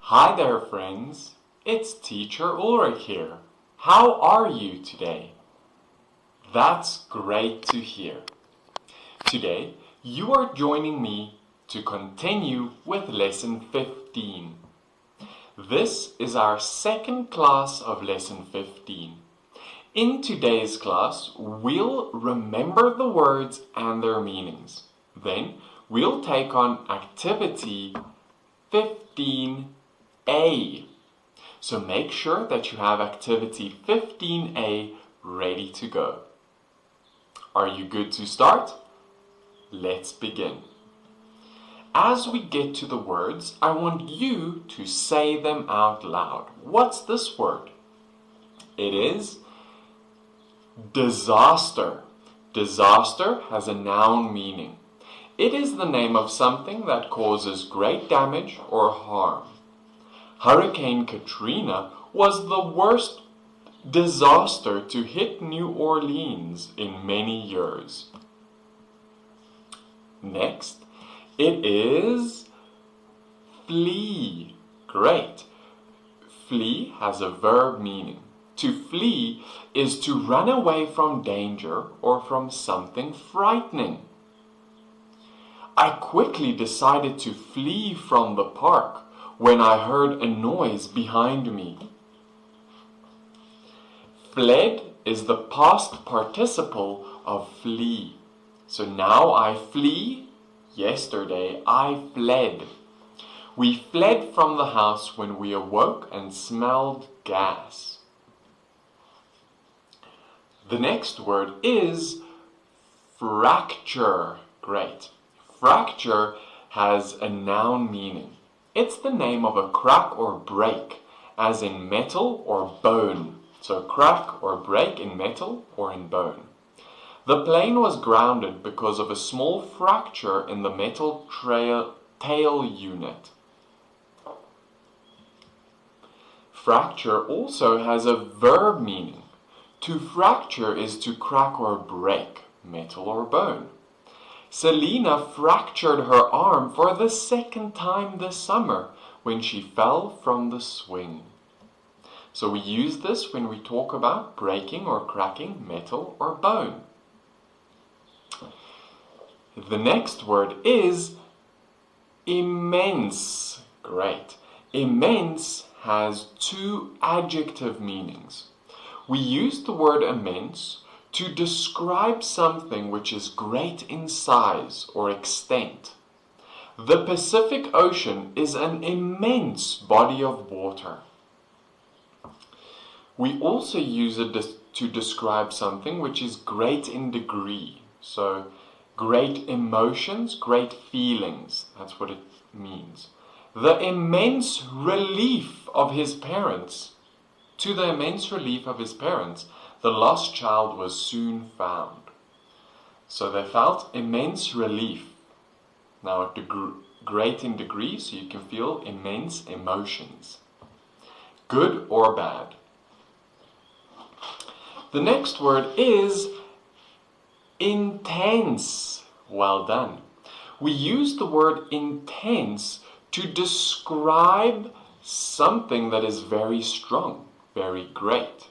Hi there, friends. It's Teacher Ulrich here. How are you today? That's great to hear. Today, you are joining me to continue with Lesson 15. This is our second class of Lesson 15. In today's class, we'll remember the words and their meanings. Then, we'll take on activity 15A. So make sure that you have activity 15A ready to go. Are you good to start? Let's begin. As we get to the words, I want you to say them out loud. What's this word? It is disaster. Disaster has a noun meaning. It is the name of something that causes great damage or harm. Hurricane Katrina was the worst disaster to hit New Orleans in many years. Next, it is flee. Great. Flee has a verb meaning. To flee is to run away from danger or from something frightening. I quickly decided to flee from the park when I heard a noise behind me. Fled is the past participle of flee. So now I flee. Yesterday I fled. We fled from the house when we awoke and smelled gas. The next word is fracture. Great. Fracture has a noun meaning. It's the name of a crack or break, as in metal or bone. So crack or break in metal or in bone. The plane was grounded because of a small fracture in the metal tail unit. Fracture also has a verb meaning. To fracture is to crack or break, metal or bone. Selena fractured her arm for the second time this summer when she fell from the swing. So we use this when we talk about breaking or cracking metal or bone. The next word is immense. Great. Immense has two adjective meanings. We use the word immense to describe something which is great in size or extent. The Pacific Ocean is an immense body of water. We also use it to describe something which is great in degree. So, great emotions, great feelings. That's what it means. The immense relief of his parents. To the immense relief of his parents, the lost child was soon found. So they felt immense relief. Now, great in degree, so you can feel immense emotions. Good or bad. The next word is intense. Well done. We use the word intense to describe something that is very strong, very great.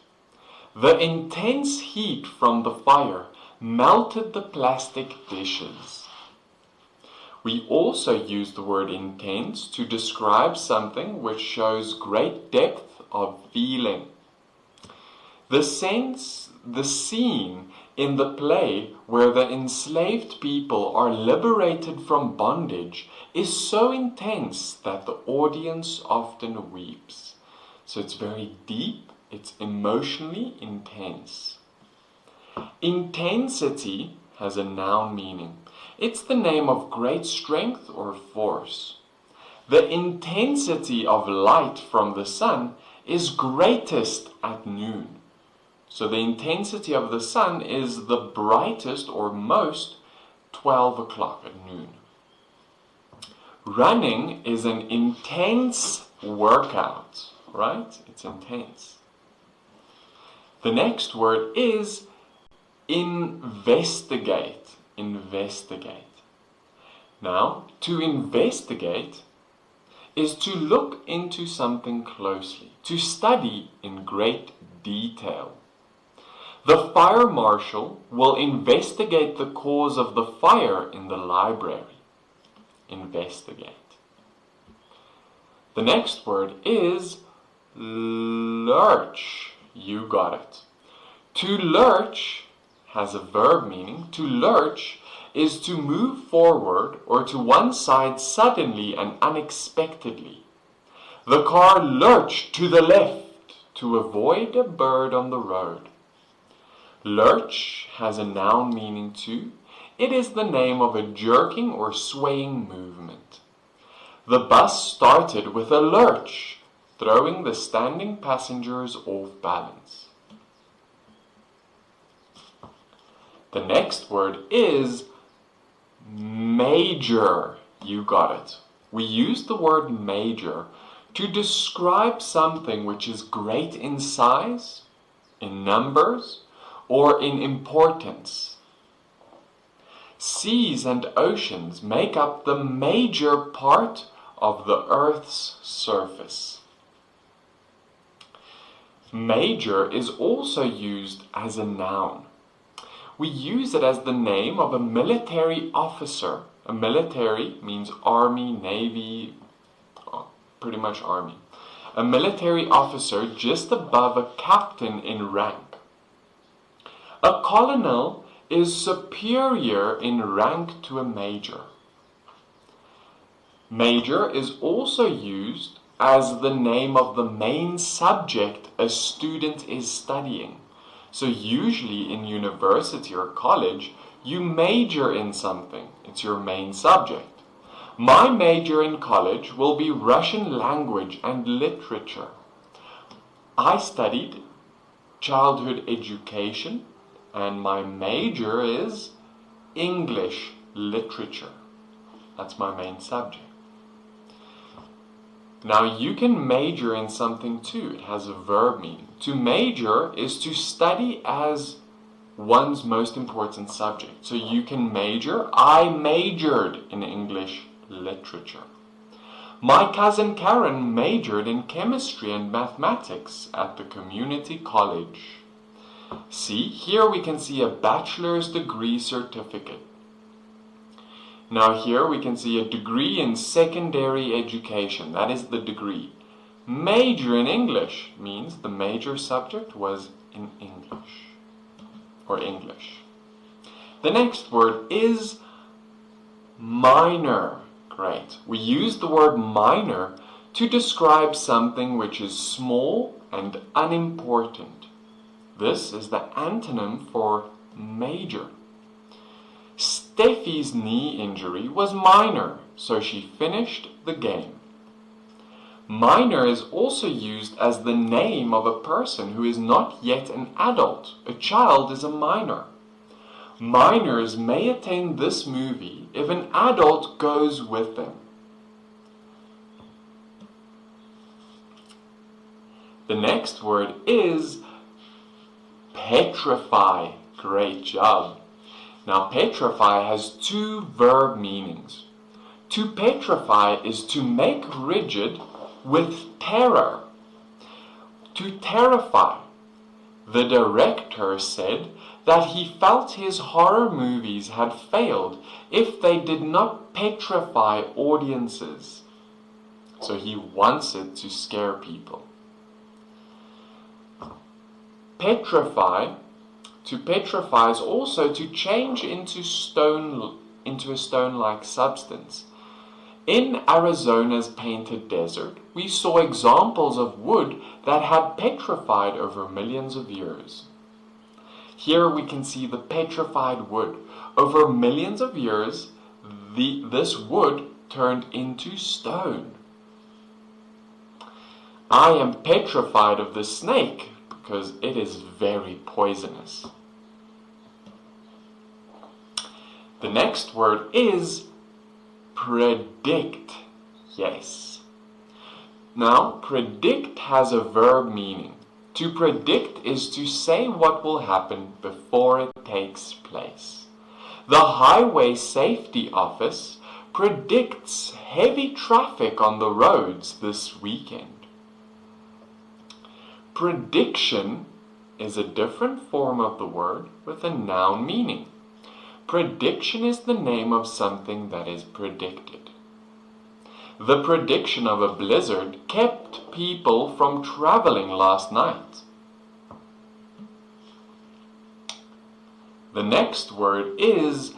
The intense heat from the fire melted the plastic dishes. We also use the word intense to describe something which shows great depth of feeling. The scene in the play where the enslaved people are liberated from bondage is so intense that the audience often weeps. So it's very deep, it's emotionally intense. Intensity has a noun meaning. It's the name of great strength or force. The intensity of light from the sun is greatest at noon. So the intensity of the sun is the brightest or most 12 o'clock at noon. Running is an intense workout, right? It's intense. The next word is investigate. Investigate. Now, to investigate is to look into something closely, to study in great detail. The fire marshal will investigate the cause of the fire in the library. Investigate. The next word is lurch. You got it. To lurch has a verb meaning. To lurch is to move forward or to one side suddenly and unexpectedly. The car lurched to the left to avoid a bird on the road. Lurch has a noun meaning too. It is the name of a jerking or swaying movement. The bus started with a lurch, throwing the standing passengers off balance. The next word is major. You got it. We use the word major to describe something which is great in size, in numbers, or in importance. Seas and oceans make up the major part of the Earth's surface. Major is also used as a noun. We use it as the name of a military officer. A military means army, navy, pretty much army. A military officer just above a captain in rank. A colonel is superior in rank to a major. Major is also used as the name of the main subject a student is studying. So usually in university or college, you major in something. It's your main subject. My major in college will be Russian language and literature. I studied childhood education, and my major is English literature. That's my main subject. Now you can major in something too. It has a verb meaning. To major is to study as one's most important subject. So you can major. I majored in English literature. My cousin Karen majored in chemistry and mathematics at the community college. See, here we can see a bachelor's degree certificate. Now here we can see a degree in secondary education. That is the degree. Major in English means the major subject was in English or English. The next word is minor. Great. We use the word minor to describe something which is small and unimportant. This is the antonym for major. Steffi's knee injury was minor, so she finished the game. Minor is also used as the name of a person who is not yet an adult. A child is a minor. Minors may attend this movie if an adult goes with them. The next word is petrify. Great job. Now petrify has two verb meanings. To petrify is to make rigid with terror. To terrify. The director said that he felt his horror movies had failed if they did not petrify audiences. So he wants it to scare people. Petrify. To petrify is also to change into a stone-like substance. In Arizona's Painted Desert, we saw examples of wood that had petrified over millions of years. Here we can see the petrified wood. Over millions of years, this wood turned into stone. I am petrified of the snake because it is very poisonous. The next word is predict. Yes. Now, predict has a verb meaning. To predict is to say what will happen before it takes place. The Highway Safety Office predicts heavy traffic on the roads this weekend. Prediction is a different form of the word with a noun meaning. Prediction is the name of something that is predicted. The prediction of a blizzard kept people from traveling last night. The next word is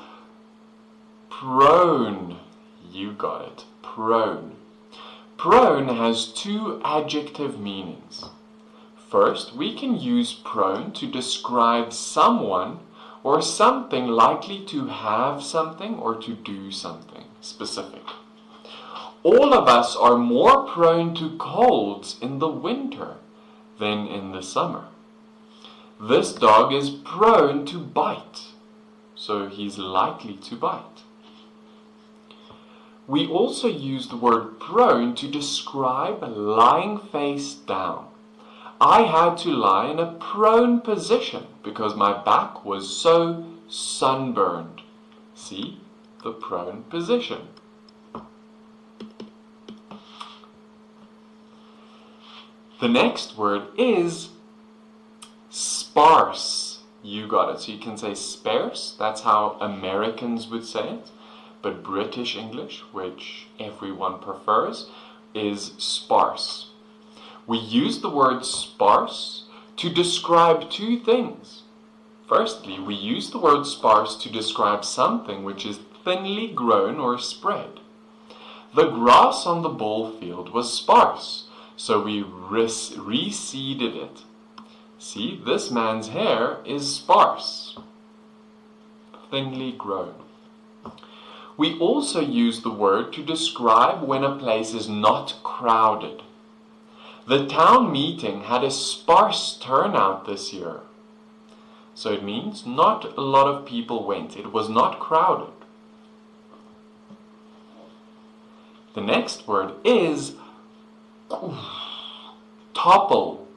prone. You got it. Prone. Prone has two adjective meanings. First, we can use prone to describe someone or something likely to have something or to do something specific. All of us are more prone to colds in the winter than in the summer. This dog is prone to bite, so he's likely to bite. We also use the word prone to describe lying face down. I had to lie in a prone position because my back was so sunburned. See, the prone position. The next word is sparse. You got it. So you can say sparse. That's how Americans would say it. But British English, which everyone prefers, is sparse. We use the word sparse to describe two things. Firstly, we use the word sparse to describe something which is thinly grown or spread. The grass on the ball field was sparse, so we reseeded it. See, this man's hair is sparse, thinly grown. We also use the word to describe when a place is not crowded. The town meeting had a sparse turnout this year. So it means not a lot of people went. It was not crowded. The next word is topple.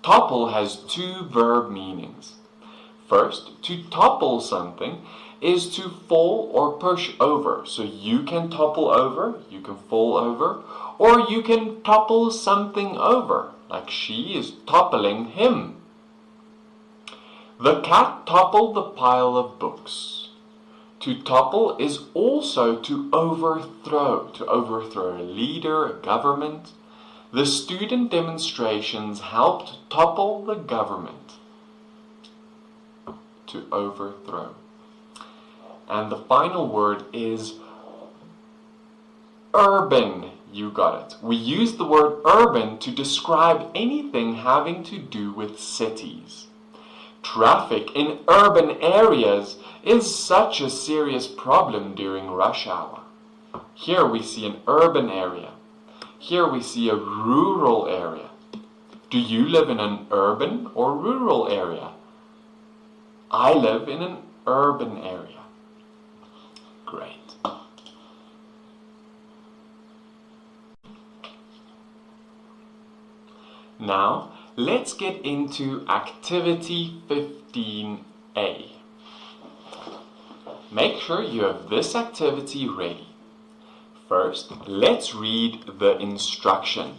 Topple has two verb meanings. First, to topple something is to fall or push over. So you can topple over, you can fall over, or you can topple something over, like she is toppling him. The cat toppled the pile of books. To topple is also to overthrow a leader, a government. The student demonstrations helped topple the government. To overthrow. And the final word is urban. You got it. We use the word urban to describe anything having to do with cities. Traffic in urban areas is such a serious problem during rush hour. Here we see an urban area. Here we see a rural area. Do you live in an urban or rural area? I live in an urban area. Great. Now, let's get into activity 15A. Make sure you have this activity ready. First, let's read the instruction.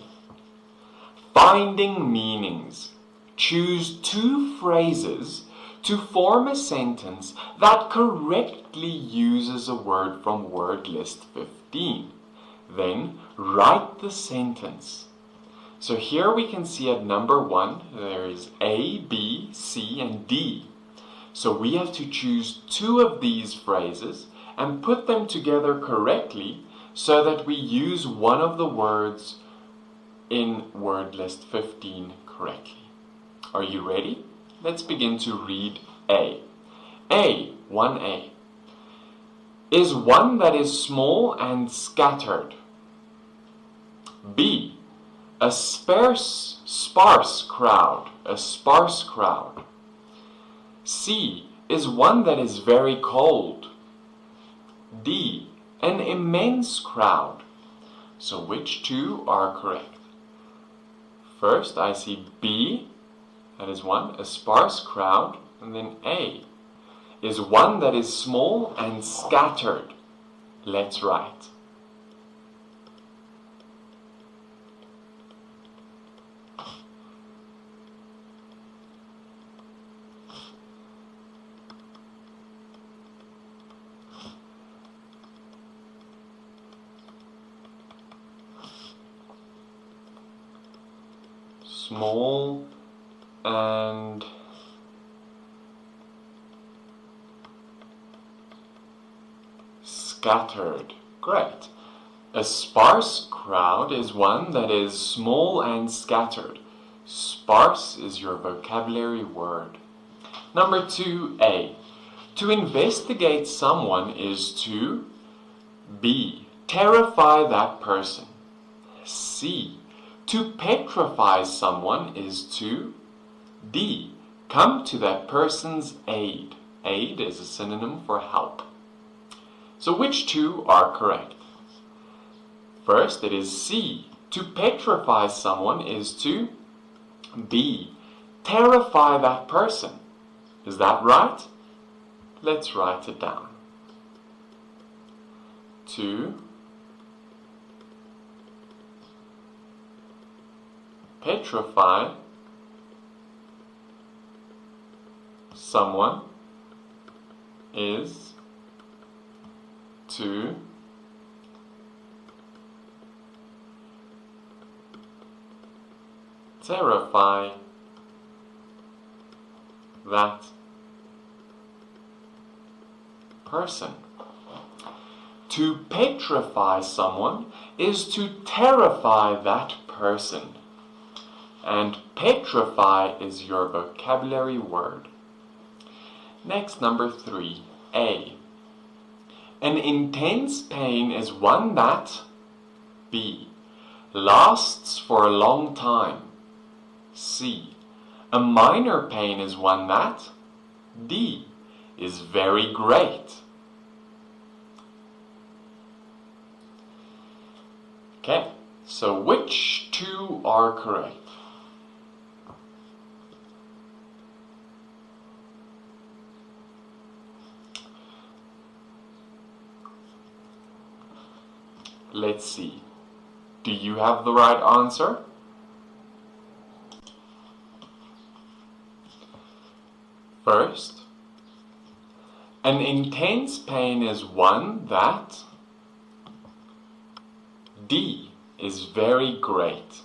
Finding meanings. Choose two phrases to form a sentence that correctly uses a word from word list 15. Then write the sentence. So here we can see at number 1, there is A, B, C, and D. So we have to choose two of these phrases and put them together correctly so that we use one of the words in word list 15 correctly. Are you ready? Let's begin to read A. A, 1A, is one that is small and scattered. B, a sparse crowd, a sparse crowd. C is one that is very cold. D, an immense crowd. So which two are correct? First, I see B, that is one, a sparse crowd, and then A is one that is small and scattered. Let's write. Small and scattered. Great. A sparse crowd is one that is small and scattered. Sparse is your vocabulary word. Number 2A. To investigate someone is to B. Terrify that person. C. To petrify someone is to D. Come to that person's aid. Aid is a synonym for help. So which two are correct? First, it is C. To petrify someone is to B. Terrify that person. Is that right? Let's write it down. To petrify someone is to terrify that person. To petrify someone is to terrify that person. And petrify is your vocabulary word. Next, number 3A. An intense pain is one that B. Lasts for a long time. C. A minor pain is one that D. Is very great. Okay, so which two are correct? Let's see. Do you have the right answer? First, an intense pain is one that D is very great.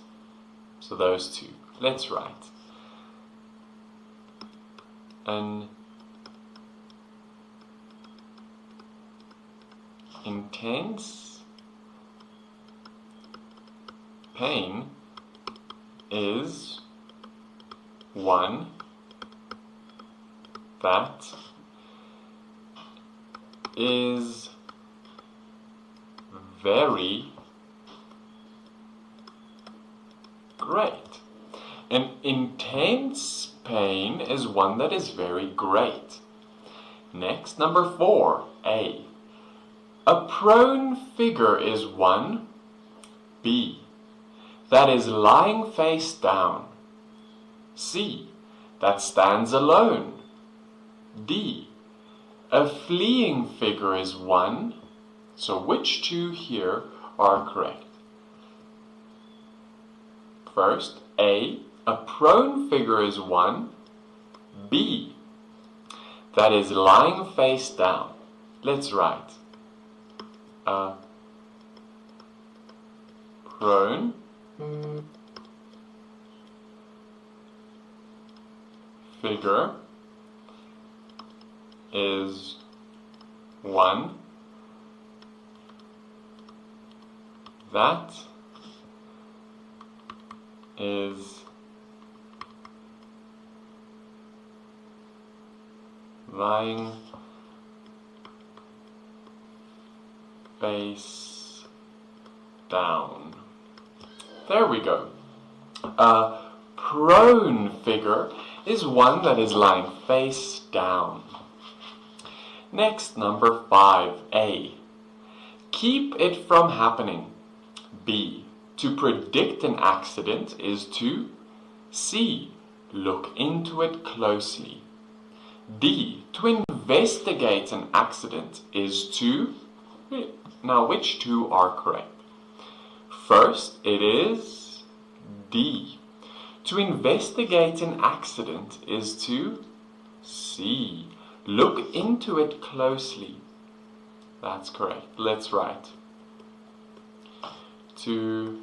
So those two. Let's write. An intense pain is one that is very great. An intense pain is one that is very great. Next, number 4A. A prone figure is one B. That is lying face down. C. That stands alone. D. A fleeing figure is one. So which two here are correct? First, A. A prone figure is one. B. That is lying face down. Let's write. A prone figure is one that is lying face down. There we go. A prone figure is one that is lying face down. Next, number 5A. Keep it from happening. B. To predict an accident is to C. Look into it closely. D. To investigate an accident is to Now, which two are correct? First, it is D. To investigate an accident is to C. Look into it closely. That's correct. Let's write. To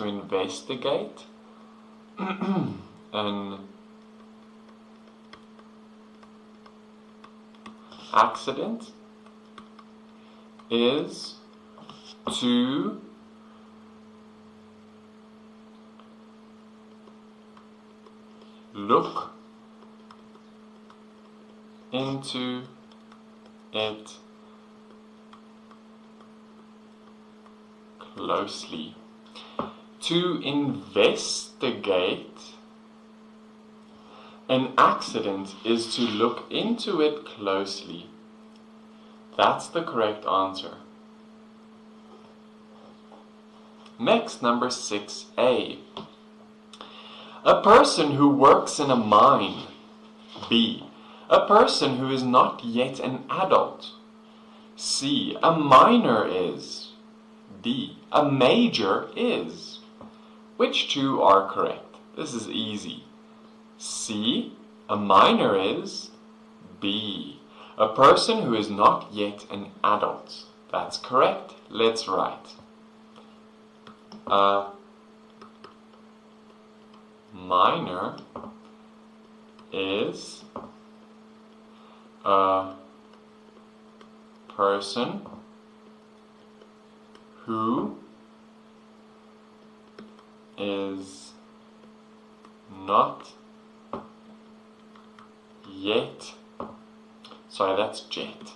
investigate an accident is to look into it closely. To investigate an accident is to look into it closely. That's the correct answer. Next, number 6A. A person who works in a mine. B. A person who is not yet an adult. C. A minor is. D. A major is. Which two are correct? This is easy. C. A minor is. B. A person who is not yet an adult. That's correct. Let's write. A minor is a person who is not yet, sorry, that's jet,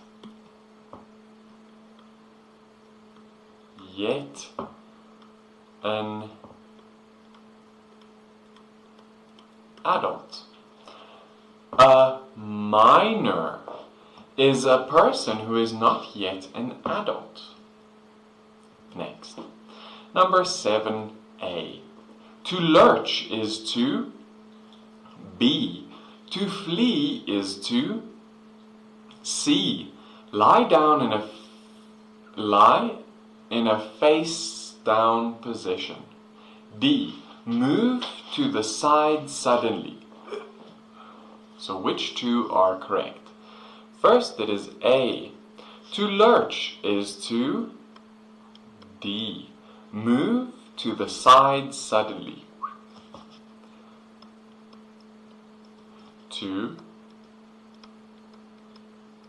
yet an adult. A minor is a person who is not yet an adult. Next, number 7A. To lurch is to. B. To flee is to. C. Lie in a face down position. D. Move to the side suddenly. So which two are correct? First, it is A. To lurch is to. D. Move to the side suddenly. To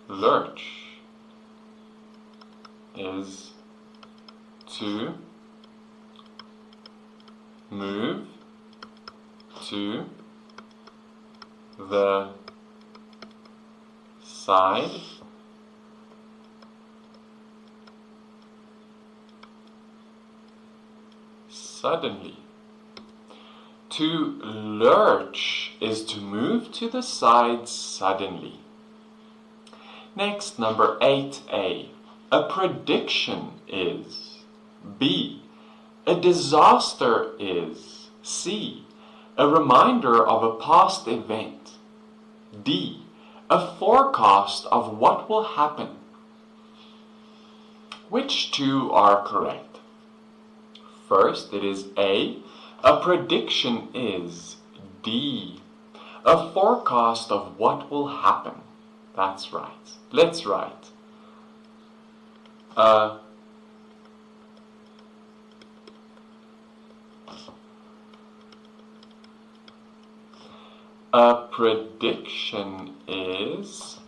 lurch is to move to the side suddenly. To lurch is to move to the side suddenly. Next, number 8A. A prediction is. B. A disaster is. C. A reminder of a past event. D. A forecast of what will happen. Which two are correct? First, it is A. A prediction is. D. A forecast of what will happen. That's right. Let's write. A prediction is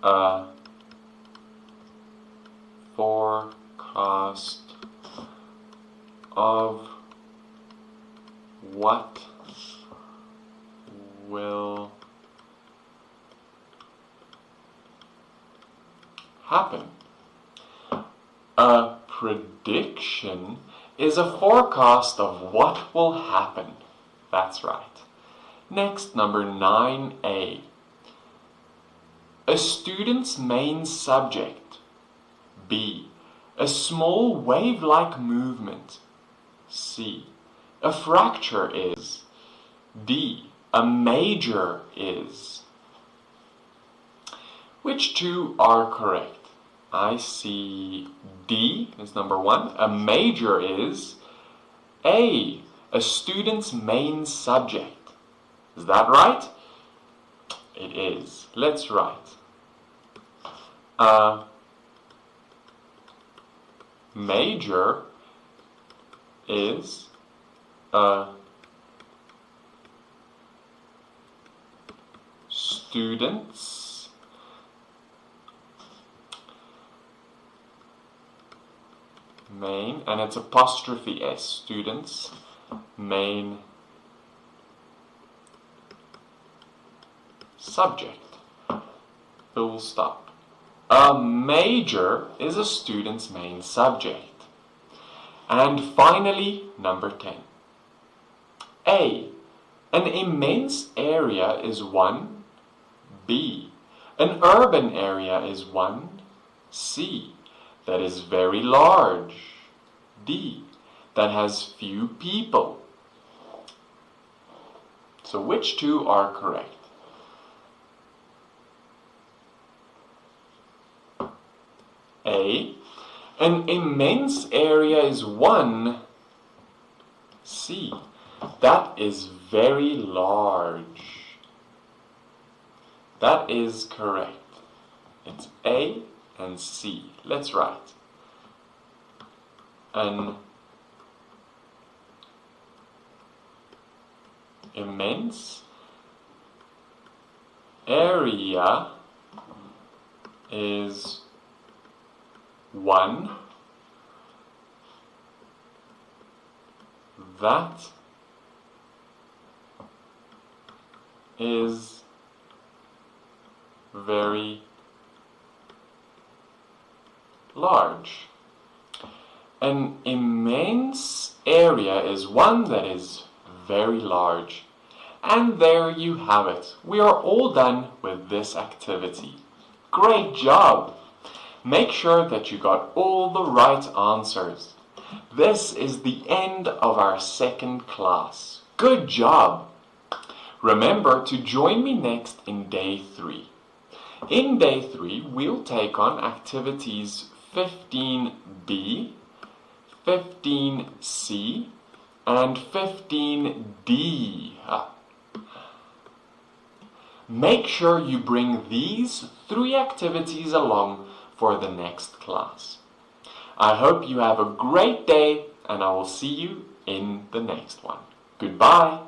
a forecast of what will happen. A prediction is a forecast of what will happen. That's right. Next, number 9A. A student's main subject. B. A small wave-like movement. C. A fracture is. D. A major is. Which two are correct? I see D is number one. A major is A, a student's main subject. Is that right? It is. Let's write. A major is a student's main, and it's apostrophe S, student's main subject. Full stop. A major is a student's main subject. And finally, number 10. A, an immense area is 1. B, an urban area is 1. C, that is very large. D, that has few people. So which two are correct? A, an immense area is 1. C, that is very large. That is correct. It's A and C. Let's write. An immense area is 1. That is very large. An immense area is 1 that is very large. And there you have it. We are all done with this activity. Great job! Make sure that you got all the right answers. This is the end of our second class. Good job! Remember to join me next in day 3. In day 3, we'll take on activities 15B, 15C, and 15D. Make sure you bring these 3 activities along for the next class. I hope you have a great day, and I will see you in the next one. Goodbye.